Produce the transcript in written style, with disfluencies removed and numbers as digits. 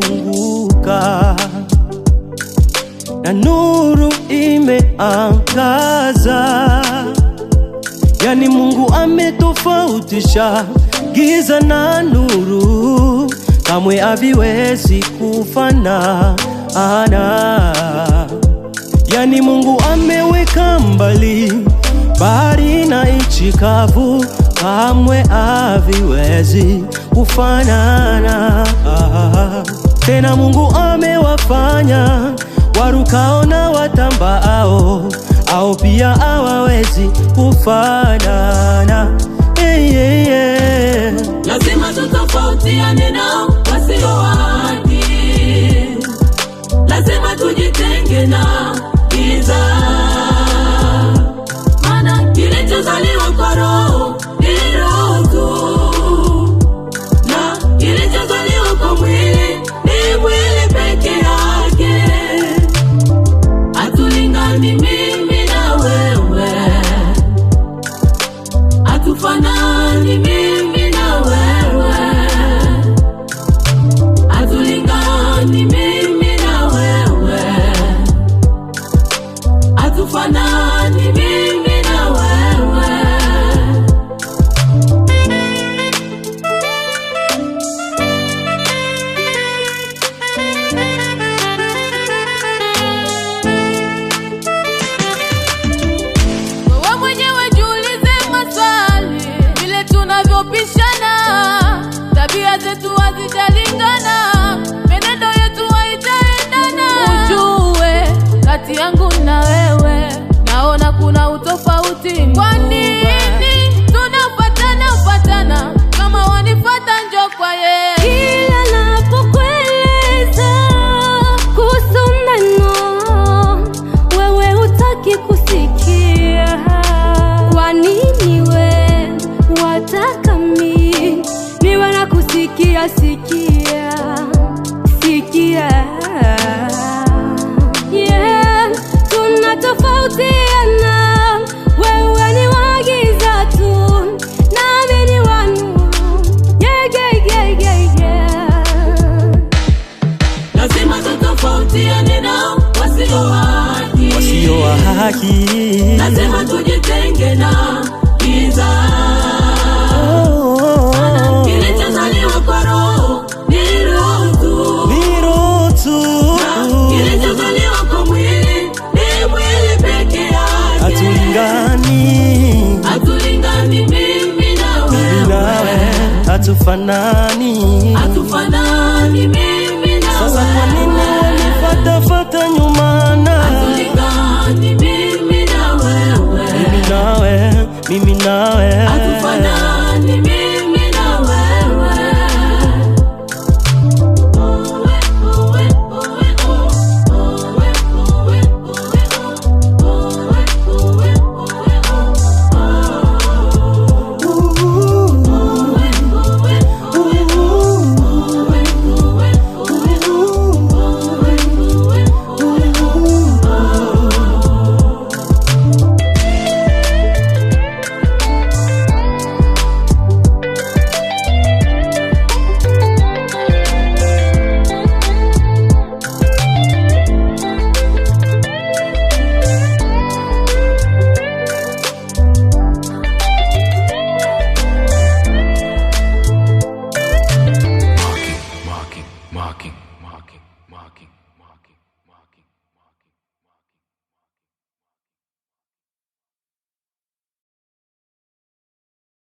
imefunguka na nuru imeangaza. Yani Mungu ametofautisha giza na nuru, kamwe haviwezi kufanana. Yani Mungu ameweka mbali bahari na nchi kavu, kamwe haviwezi kufanana. Tena Mungu amewafanya warukao na watambaao, au pia hawawezi kufanana. Lazima tutofautiane nao wasio haki, lazima tujitenge na giza, maana kilichozaliwa kwa Roho ni roho tu, na kilichozaliwa kwa mwili ni mwili peke yake. Hatulingani mimi na wewe, hatufanani mimi na wewe, hatulingani mimi na wewe, hatufanani mimi na wewe. Wewe mwenyewe jiulize maswali, vile tunavyopishana, tabia zetu hazijalingana, menendo yetu haitaendana. Ujue kati yangu na wewe naona kuna utofauti. Kwa nini tunafatana kama wanifata njo kwa yeye? Kila napokueleza kuhusu neno, wewe hutaki kusikia. Kwa nini we wataka niwe na kusikia? Sikia, yeah, tunatofautiana. Wewe ni wa giza tu, nami ni wa nuru. Yeah. Lazima tutofautiane nao wasio haki, wasio haki. lazima tujitenge na giza, kilichozaliwa kwa Roho ni roho tu, na kilichozaliwa kwa mwili ni mwili peke yake. Hatulingani mimi na wewe, hatufanani. Mimi na wewe. Sasa kwa nini wanifatafata nyumana? Hatulingani mimi na wewe, Mimi nawe hatufanani mimi na wewe. Marking.